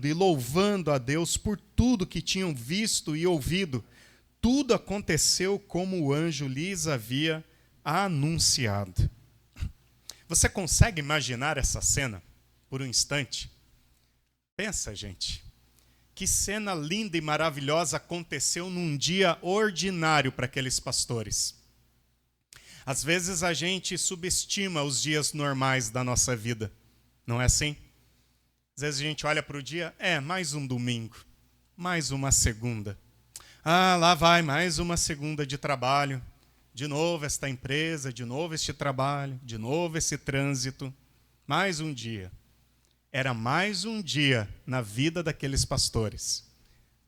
adorando e louvando a Deus por tudo que tinham visto e ouvido. Tudo aconteceu como o anjo lhes havia anunciado. Você consegue imaginar essa cena por um instante? Pensa, gente. Que cena linda e maravilhosa aconteceu num dia ordinário para aqueles pastores. Às vezes a gente subestima os dias normais da nossa vida. Não é assim? Às vezes a gente olha para o dia, mais um domingo, mais uma segunda. Lá vai mais uma segunda de trabalho. De novo esta empresa, de novo este trabalho, de novo esse trânsito. Mais um dia. Era mais um dia na vida daqueles pastores.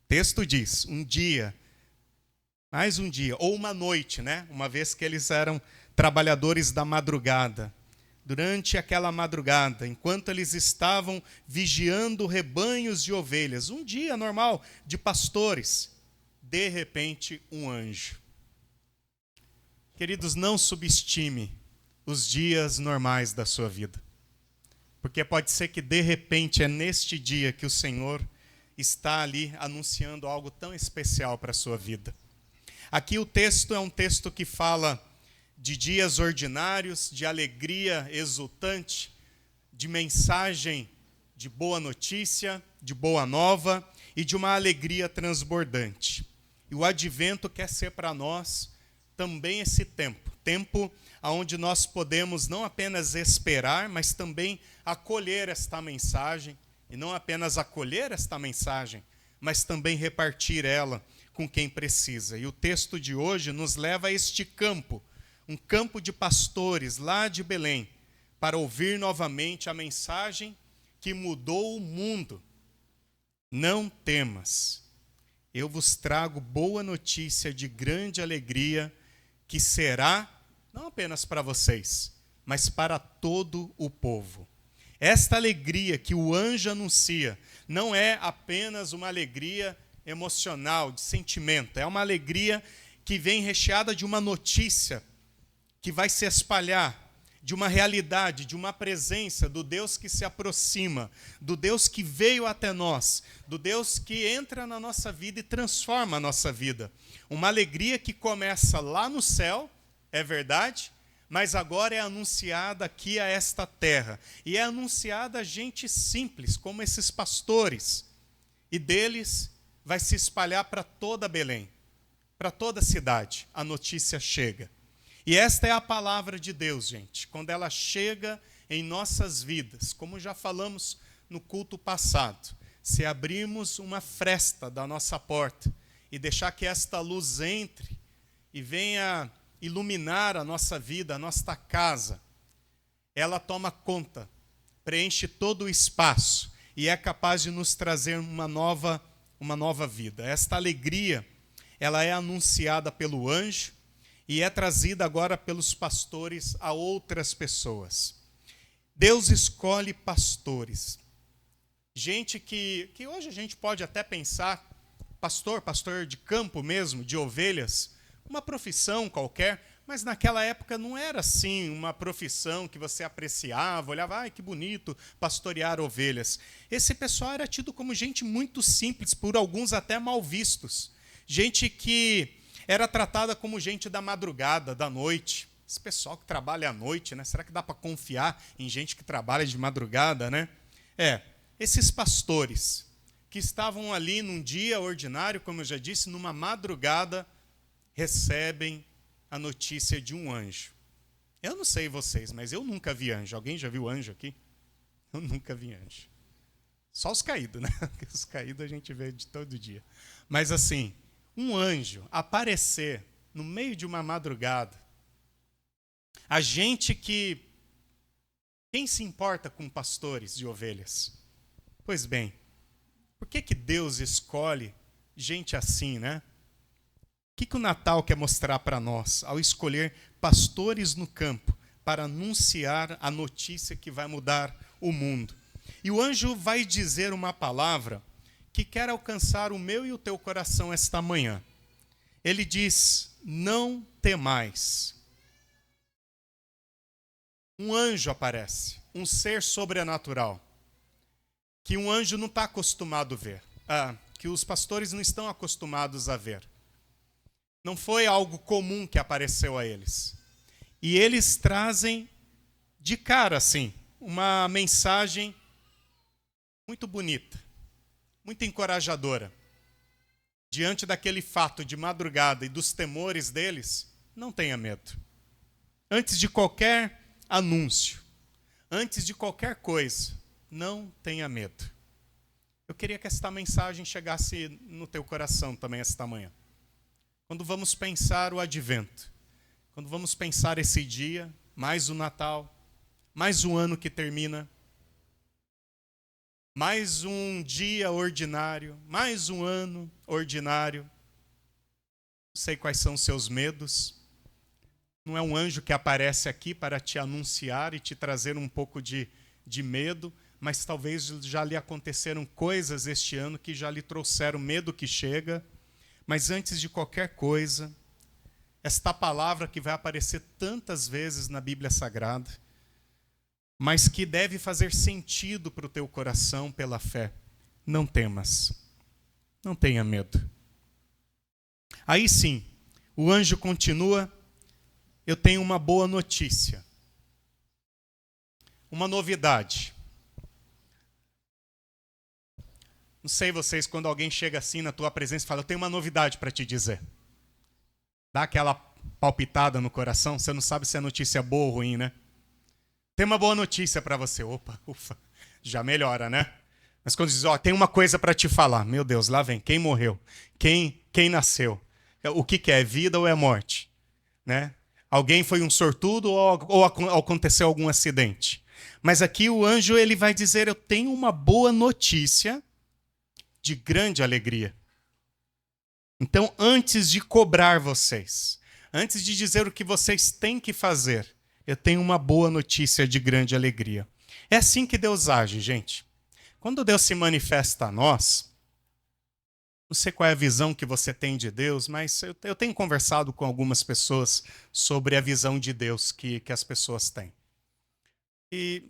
O texto diz, um dia, mais um dia, ou uma noite, né? Uma vez que eles eram trabalhadores da madrugada. Durante aquela madrugada, enquanto eles estavam vigiando rebanhos de ovelhas, um dia normal de pastores, de repente um anjo. Queridos, não subestime os dias normais da sua vida. Porque pode ser que de repente é neste dia que o Senhor está ali anunciando algo tão especial para a sua vida. Aqui o texto é um texto que fala de dias ordinários, de alegria exultante, de mensagem de boa notícia, de boa nova e de uma alegria transbordante. E o advento quer ser para nós também esse tempo onde nós podemos não apenas esperar, mas também acolher esta mensagem, e não apenas acolher esta mensagem, mas também repartir ela com quem precisa. E o texto de hoje nos leva a este campo, um campo de pastores lá de Belém, para ouvir novamente a mensagem que mudou o mundo. Não temas, eu vos trago boa notícia de grande alegria, que será não apenas para vocês, mas para todo o povo. Esta alegria que o anjo anuncia não é apenas uma alegria emocional, de sentimento, é uma alegria que vem recheada de uma notícia que vai se espalhar, de uma realidade, de uma presença do Deus que se aproxima, do Deus que veio até nós, do Deus que entra na nossa vida e transforma a nossa vida. Uma alegria que começa lá no céu, é verdade, mas agora é anunciada aqui a esta terra. E é anunciada a gente simples, como esses pastores. E deles vai se espalhar para toda Belém, para toda a cidade. A notícia chega. E esta é a palavra de Deus, gente. Quando ela chega em nossas vidas, como já falamos no culto passado, se abrirmos uma fresta da nossa porta e deixar que esta luz entre e venha iluminar a nossa vida, a nossa casa, ela toma conta, preenche todo o espaço e é capaz de nos trazer uma nova vida. Esta alegria, ela é anunciada pelo anjo e é trazida agora pelos pastores a outras pessoas. Deus escolhe pastores. Gente que hoje a gente pode até pensar, pastor de campo mesmo, de ovelhas, uma profissão qualquer, mas naquela época não era assim uma profissão que você apreciava, olhava, que bonito pastorear ovelhas. Esse pessoal era tido como gente muito simples, por alguns até mal vistos. Gente que era tratada como gente da madrugada, da noite. Esse pessoal que trabalha à noite, né? Será que dá para confiar em gente que trabalha de madrugada, né? Esses pastores que estavam ali num dia ordinário, como eu já disse, numa madrugada, recebem a notícia de um anjo. Eu não sei vocês, mas eu nunca vi anjo. Alguém já viu anjo aqui? Eu nunca vi anjo. Só os caídos, né? Os caídos a gente vê de todo dia. Mas assim, um anjo aparecer no meio de uma madrugada, a gente que... Quem se importa com pastores de ovelhas? Pois bem, por que Deus escolhe gente assim, né? O que o Natal quer mostrar para nós ao escolher pastores no campo para anunciar a notícia que vai mudar o mundo? E o anjo vai dizer uma palavra que quer alcançar o meu e o teu coração esta manhã. Ele diz, não temais. Um anjo aparece, um ser sobrenatural. que um anjo não está acostumado a ver, que os pastores não estão acostumados a ver. Não foi algo comum que apareceu a eles. E eles trazem de cara, assim, uma mensagem muito bonita, muito encorajadora. Diante daquele fato de madrugada e dos temores deles, não tenha medo. Antes de qualquer anúncio, antes de qualquer coisa, não tenha medo. Eu queria que esta mensagem chegasse no teu coração também esta manhã. Quando vamos pensar o advento, quando vamos pensar esse dia, mais o Natal, mais um ano que termina, mais um dia ordinário, mais um ano ordinário. Não sei quais são os seus medos. Não é um anjo que aparece aqui para te anunciar e te trazer um pouco de medo, mas talvez já lhe aconteceram coisas este ano que já lhe trouxeram medo que chega. Mas antes de qualquer coisa, esta palavra que vai aparecer tantas vezes na Bíblia Sagrada, mas que deve fazer sentido para o teu coração pela fé. Não temas, não tenha medo. Aí sim, o anjo continua, eu tenho uma boa notícia, uma novidade. Não sei vocês, quando alguém chega assim na tua presença e fala, eu tenho uma novidade para te dizer. Dá aquela palpitada no coração, você não sabe se é notícia boa ou ruim, né? Tem uma boa notícia para você. Opa, ufa, já melhora, né? Mas quando diz, tem uma coisa para te falar. Meu Deus, lá vem. Quem morreu? Quem nasceu? O que é vida ou é morte? Né? Alguém foi um sortudo ou aconteceu algum acidente? Mas aqui o anjo ele vai dizer, eu tenho uma boa notícia de grande alegria. Então, antes de cobrar vocês, antes de dizer o que vocês têm que fazer, eu tenho uma boa notícia de grande alegria. É assim que Deus age, gente. Quando Deus se manifesta a nós, não sei qual é a visão que você tem de Deus, mas eu tenho conversado com algumas pessoas sobre a visão de Deus que as pessoas têm. E,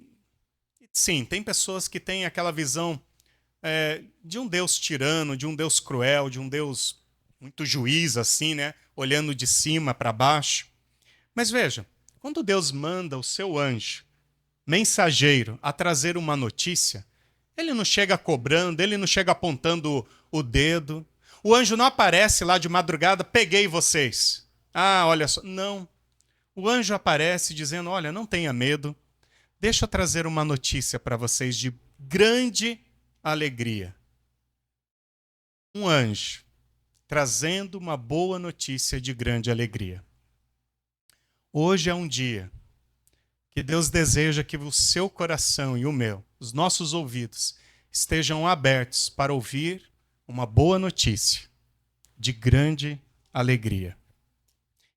sim, tem pessoas que têm aquela visão de um Deus tirano, de um Deus cruel, de um Deus muito juiz, assim, né? Olhando de cima para baixo. Mas veja, quando Deus manda o seu anjo, mensageiro, a trazer uma notícia, ele não chega cobrando, ele não chega apontando o dedo. O anjo não aparece lá de madrugada, peguei vocês. Olha só. Não. O anjo aparece dizendo, olha, não tenha medo, deixa eu trazer uma notícia para vocês de grande alegria. Um anjo trazendo uma boa notícia de grande alegria. Hoje é um dia que Deus deseja que o seu coração e o meu, os nossos ouvidos, estejam abertos para ouvir uma boa notícia de grande alegria.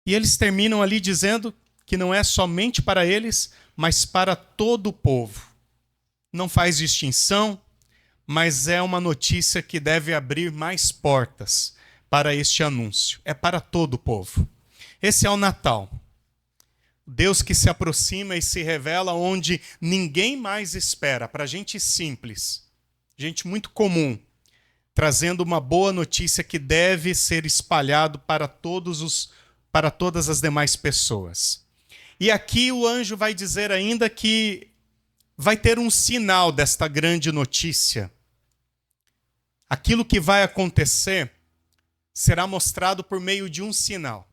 E eles terminam ali dizendo que não é somente para eles, mas para todo o povo. Não faz distinção, mas é uma notícia que deve abrir mais portas para este anúncio. É para todo o povo. Esse é o Natal. Deus que se aproxima e se revela onde ninguém mais espera, para gente simples, gente muito comum, trazendo uma boa notícia que deve ser espalhado para todas as demais pessoas. E aqui o anjo vai dizer ainda que vai ter um sinal desta grande notícia. Aquilo que vai acontecer será mostrado por meio de um sinal.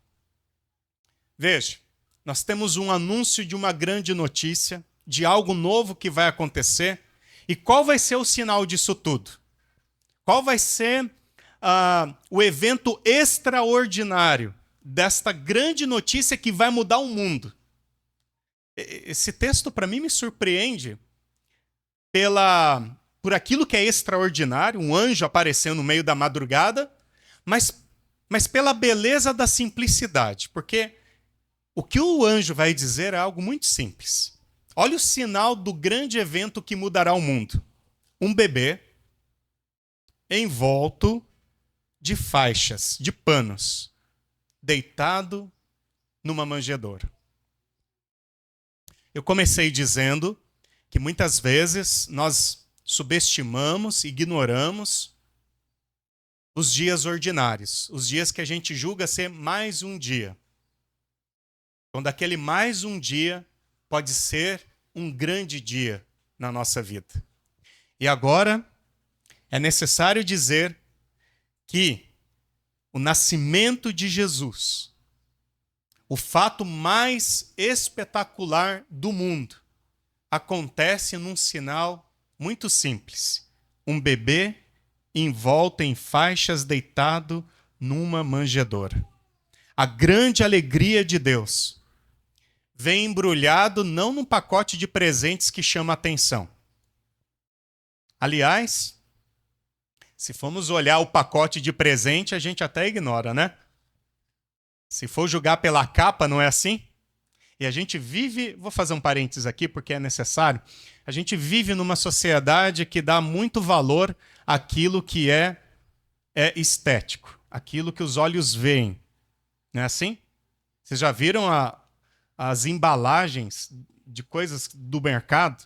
Veja, nós temos um anúncio de uma grande notícia, de algo novo que vai acontecer. E qual vai ser o sinal disso tudo? Qual vai ser o evento extraordinário desta grande notícia que vai mudar o mundo? Esse texto, para mim, me surpreende por aquilo que é extraordinário, um anjo aparecendo no meio da madrugada, mas pela beleza da simplicidade, porque o que o anjo vai dizer é algo muito simples. Olha o sinal do grande evento que mudará o mundo. Um bebê envolto de faixas, de panos, deitado numa manjedoura. Eu comecei dizendo que muitas vezes nós subestimamos, ignoramos os dias ordinários, os dias que a gente julga ser mais um dia. Quando aquele mais um dia pode ser um grande dia na nossa vida. E agora é necessário dizer que o nascimento de Jesus, o fato mais espetacular do mundo, acontece num sinal muito simples. Um bebê envolto em faixas, deitado numa manjedoura. A grande alegria de Deus vem embrulhado não num pacote de presentes que chama atenção. Aliás, se formos olhar o pacote de presente, a gente até ignora, né? Se for julgar pela capa, não é assim? E a gente vive, vou fazer um parênteses aqui porque é necessário, a gente vive numa sociedade que dá muito valor àquilo que é estético, aquilo que os olhos veem. Não é assim? Vocês já viram as embalagens de coisas do mercado?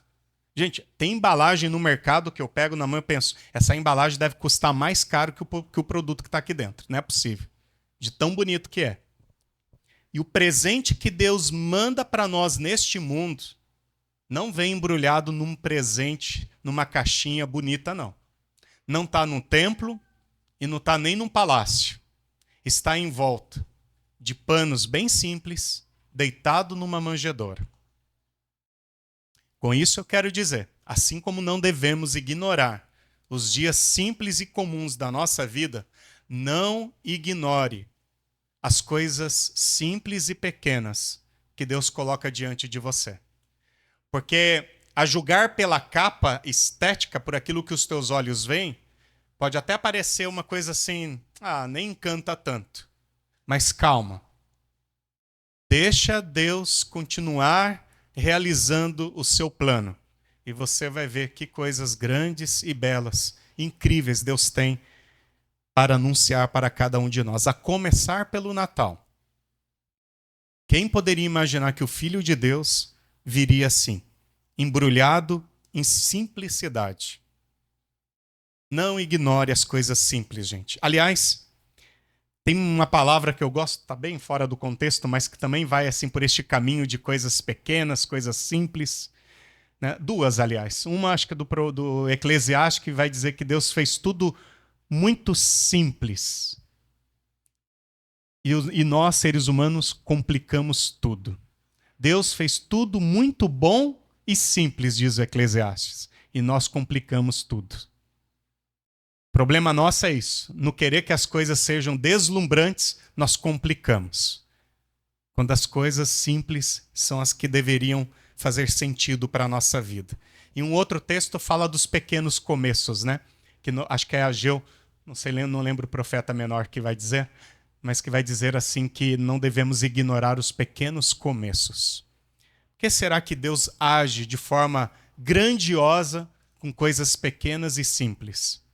Gente, tem embalagem no mercado que eu pego na mão e penso, essa embalagem deve custar mais caro que o produto que está aqui dentro. Não é possível. De tão bonito que é. E o presente que Deus manda para nós neste mundo não vem embrulhado num presente, numa caixinha bonita, não. Não está num templo e não está nem num palácio. Está envolto de panos bem simples, deitado numa manjedoura. Com isso eu quero dizer, assim como não devemos ignorar os dias simples e comuns da nossa vida, não ignore as coisas simples e pequenas que Deus coloca diante de você. Porque a julgar pela capa estética, por aquilo que os teus olhos veem, pode até parecer uma coisa assim, nem encanta tanto. Mas calma. Deixa Deus continuar realizando o seu plano. E você vai ver que coisas grandes e belas, incríveis Deus tem para anunciar para cada um de nós. A começar pelo Natal. Quem poderia imaginar que o Filho de Deus viria assim, embrulhado em simplicidade? Não ignore as coisas simples, gente. Aliás, tem uma palavra que eu gosto, está bem fora do contexto, mas que também vai assim por este caminho de coisas pequenas, coisas simples. Né? Duas, aliás. Uma, acho que é do Eclesiastes, que vai dizer que Deus fez tudo muito simples. E nós, seres humanos, complicamos tudo. Deus fez tudo muito bom e simples, diz o Eclesiastes. E nós complicamos tudo. O problema nosso é isso. No querer que as coisas sejam deslumbrantes, nós complicamos. Quando as coisas simples são as que deveriam fazer sentido para a nossa vida. E um outro texto fala dos pequenos começos, né? Acho que é Ageu, não lembro o profeta menor que vai dizer, mas que vai dizer assim que não devemos ignorar os pequenos começos. Por que será que Deus age de forma grandiosa com coisas pequenas e simples?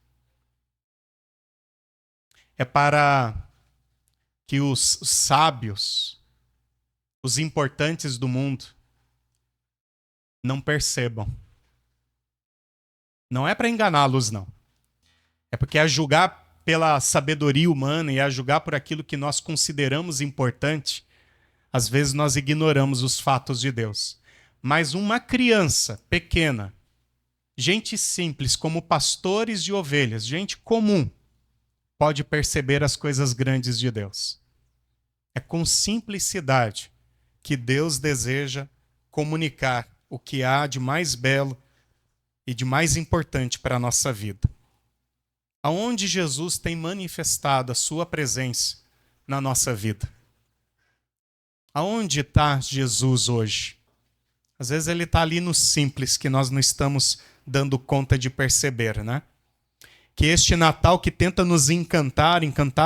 É para que os sábios, os importantes do mundo, não percebam. Não é para enganá-los, não. É porque a julgar pela sabedoria humana e a julgar por aquilo que nós consideramos importante, às vezes nós ignoramos os fatos de Deus. Mas uma criança pequena, gente simples como pastores de ovelhas, gente comum, pode perceber as coisas grandes de Deus. É com simplicidade que Deus deseja comunicar o que há de mais belo e de mais importante para a nossa vida. Aonde Jesus tem manifestado a sua presença na nossa vida? Aonde está Jesus hoje? Às vezes ele está ali no simples, que nós não estamos dando conta de perceber, né? Que este Natal que tenta nos encantar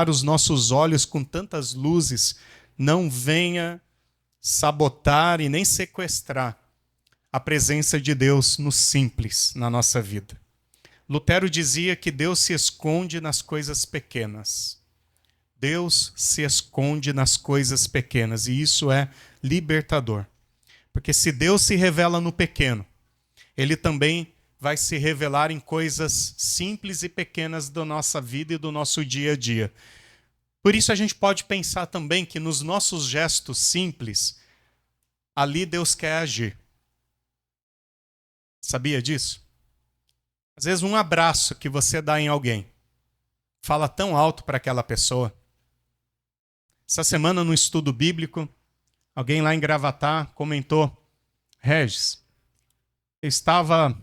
os nossos olhos com tantas luzes, não venha sabotar e nem sequestrar a presença de Deus no simples na nossa vida. Lutero dizia que Deus se esconde nas coisas pequenas. Deus se esconde nas coisas pequenas, e isso é libertador. Porque se Deus se revela no pequeno, Ele também vai se revelar em coisas simples e pequenas da nossa vida e do nosso dia a dia. Por isso a gente pode pensar também que nos nossos gestos simples, ali Deus quer agir. Sabia disso? Às vezes um abraço que você dá em alguém fala tão alto para aquela pessoa. Essa semana no estudo bíblico, alguém lá em Gravatá comentou: Regis, eu estava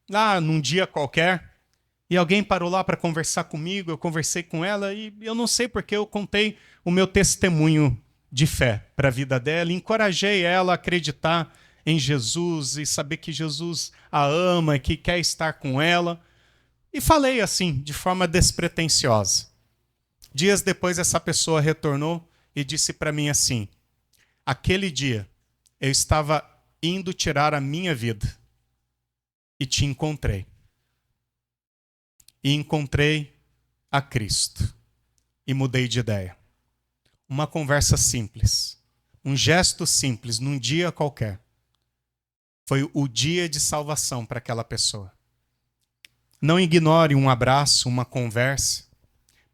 lá num dia qualquer e alguém parou lá para conversar comigo, eu conversei com ela e eu não sei porque eu contei o meu testemunho de fé para a vida dela, encorajei ela a acreditar em Jesus e saber que Jesus a ama e que quer estar com ela. E falei assim, de forma despretensiosa. Dias depois, essa pessoa retornou e disse para mim assim: aquele dia eu estava indo tirar a minha vida e te encontrei. E encontrei a Cristo. E mudei de ideia. Uma conversa simples, um gesto simples, num dia qualquer, foi o dia de salvação para aquela pessoa. Não ignore um abraço, uma conversa.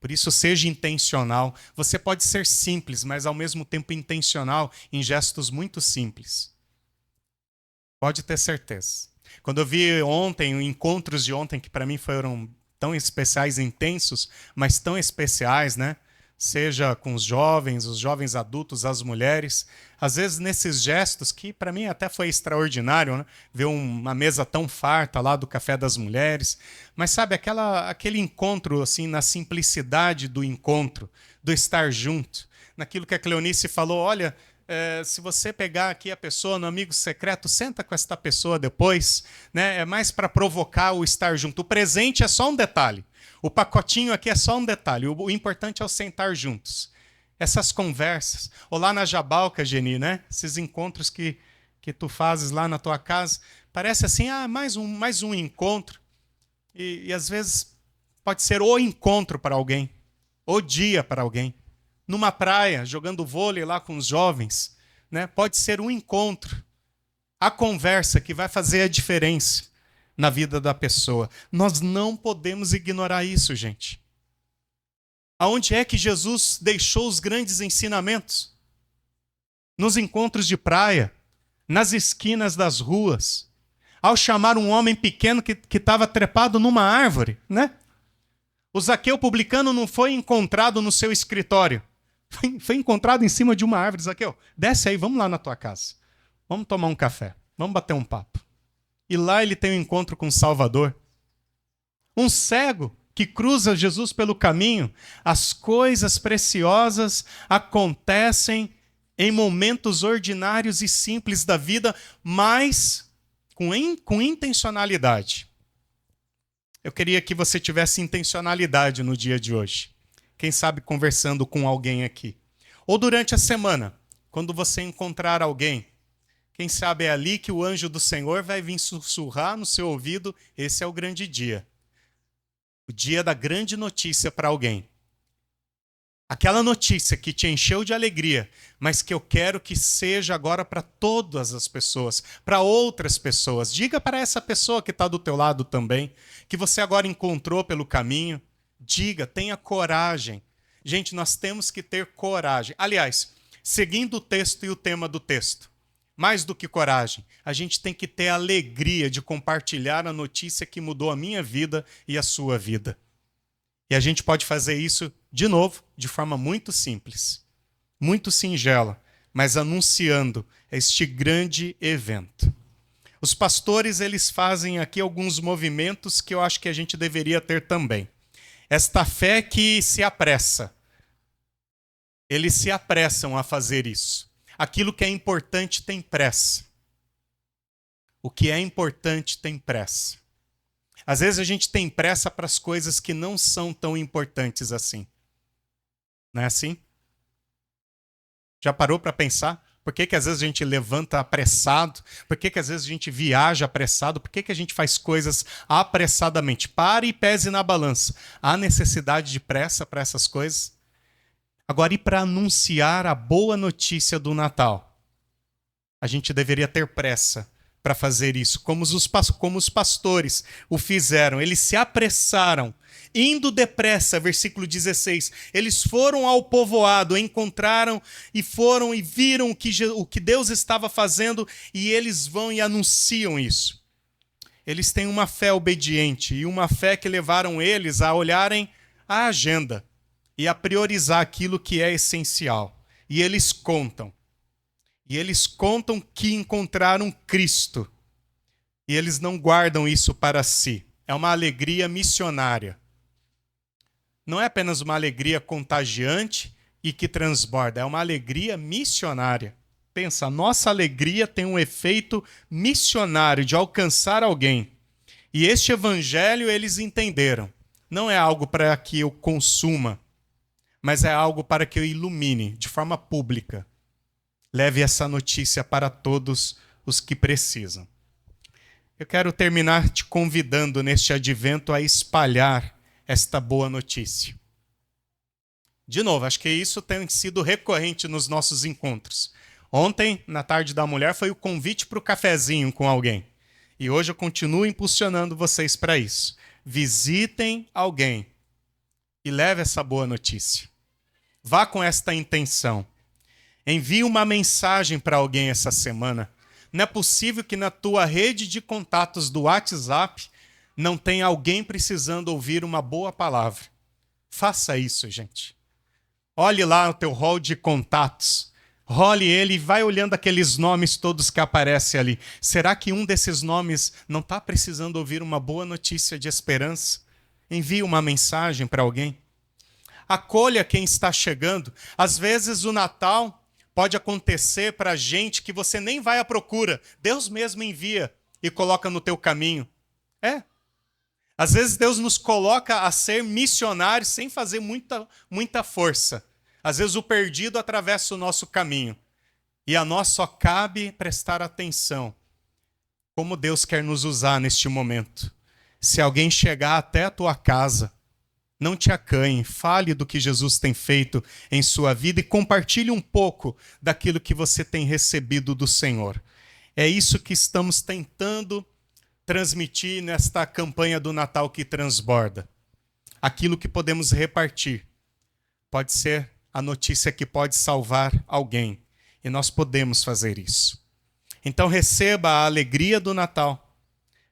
Por isso, seja intencional. Você pode ser simples, mas ao mesmo tempo intencional em gestos muito simples. Pode ter certeza. Quando eu vi ontem, encontros de ontem, que para mim foram tão especiais, intensos, mas tão especiais, né? Seja com os jovens adultos, as mulheres. Às vezes nesses gestos, que para mim até foi extraordinário, né? Ver uma mesa tão farta lá do Café das Mulheres. Mas sabe, aquele encontro assim, na simplicidade do encontro, do estar junto. Naquilo que a Cleonice falou, olha, se você pegar aqui a pessoa no amigo secreto, senta com esta pessoa depois, né? É mais para provocar o estar junto. O presente é só um detalhe. O pacotinho aqui é só um detalhe. O importante é o sentar juntos. Essas conversas. Ou lá na Jabalca, Geni, né? Esses encontros que tu fazes lá na tua casa. Parece assim, mais um encontro. E às vezes pode ser o encontro para alguém. O dia para alguém. Numa praia, jogando vôlei lá com os jovens. Né? Pode ser um encontro. A conversa que vai fazer a diferença na vida da pessoa. Nós não podemos ignorar isso, gente. Aonde é que Jesus deixou os grandes ensinamentos? Nos encontros de praia, nas esquinas das ruas, ao chamar um homem pequeno que estava trepado numa árvore, né? O Zaqueu publicano não foi encontrado no seu escritório. Foi encontrado em cima de uma árvore. Zaqueu, desce aí, vamos lá na tua casa. Vamos tomar um café, vamos bater um papo. E lá ele tem um encontro com o Salvador. Um cego que cruza Jesus pelo caminho. As coisas preciosas acontecem em momentos ordinários e simples da vida, mas com intencionalidade. Eu queria que você tivesse intencionalidade no dia de hoje. Quem sabe conversando com alguém aqui. Ou durante a semana, quando você encontrar alguém. Quem sabe é ali que o anjo do Senhor vai vir sussurrar no seu ouvido, esse é o grande dia. O dia da grande notícia para alguém. Aquela notícia que te encheu de alegria, mas que eu quero que seja agora para todas as pessoas, para outras pessoas. Diga para essa pessoa que está do teu lado também, que você agora encontrou pelo caminho. Diga, tenha coragem. Gente, nós temos que ter coragem. Aliás, seguindo o texto e o tema do texto. Mais do que coragem, a gente tem que ter alegria de compartilhar a notícia que mudou a minha vida e a sua vida. E a gente pode fazer isso, de novo, de forma muito simples, muito singela, mas anunciando este grande evento. Os pastores, eles fazem aqui alguns movimentos que eu acho que a gente deveria ter também. Esta fé que se apressa. Eles se apressam a fazer isso. Aquilo que é importante tem pressa. O que é importante tem pressa. Às vezes a gente tem pressa para as coisas que não são tão importantes assim. Não é assim? Já parou para pensar? Por que às vezes a gente levanta apressado? Por que às vezes a gente viaja apressado? Por que a gente faz coisas apressadamente? Pare e pese na balança. Há necessidade de pressa para essas coisas? Agora, e para anunciar a boa notícia do Natal? A gente deveria ter pressa para fazer isso, como os pastores o fizeram. Eles se apressaram, indo depressa, versículo 16. Eles foram ao povoado, encontraram e foram e viram o que Deus estava fazendo, e eles vão e anunciam isso. Eles têm uma fé obediente e uma fé que levaram eles a olharem a agenda e a priorizar aquilo que é essencial. E eles contam. E eles contam que encontraram Cristo. E eles não guardam isso para si. É uma alegria missionária. Não é apenas uma alegria contagiante e que transborda. É uma alegria missionária. Pensa, a nossa alegria tem um efeito missionário de alcançar alguém. E este evangelho eles entenderam. Não é algo para que eu consuma, mas é algo para que eu ilumine de forma pública. Leve essa notícia para todos os que precisam. Eu quero terminar te convidando neste advento a espalhar esta boa notícia. De novo, acho que isso tem sido recorrente nos nossos encontros. Ontem, na tarde da mulher, foi o convite para o cafezinho com alguém. E hoje eu continuo impulsionando vocês para isso. Visitem alguém e leve essa boa notícia. Vá com esta intenção. Envie uma mensagem para alguém essa semana. Não é possível que na tua rede de contatos do WhatsApp não tenha alguém precisando ouvir uma boa palavra. Faça isso, gente. Olhe lá o teu hall de contatos. Role ele e vai olhando aqueles nomes todos que aparecem ali. Será que um desses nomes não está precisando ouvir uma boa notícia de esperança? Envie uma mensagem para alguém. Acolha quem está chegando. Às vezes o Natal pode acontecer para gente que você nem vai à procura. Deus mesmo envia e coloca no teu caminho. Às vezes Deus nos coloca a ser missionários sem fazer muita força. Às vezes o perdido atravessa o nosso caminho. E a nós só cabe prestar atenção como Deus quer nos usar neste momento. Se alguém chegar até a tua casa, não te acanhe, fale do que Jesus tem feito em sua vida e compartilhe um pouco daquilo que você tem recebido do Senhor. É isso que estamos tentando transmitir nesta campanha do Natal que transborda. Aquilo que podemos repartir pode ser a notícia que pode salvar alguém. E nós podemos fazer isso. Então receba a alegria do Natal.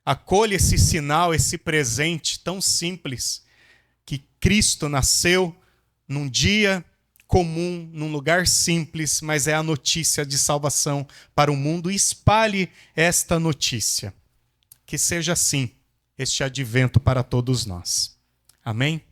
Acolha esse sinal, esse presente tão simples, que Cristo nasceu num dia comum, num lugar simples, mas é a notícia de salvação para o mundo. Espalhe esta notícia. Que seja assim este advento para todos nós. Amém?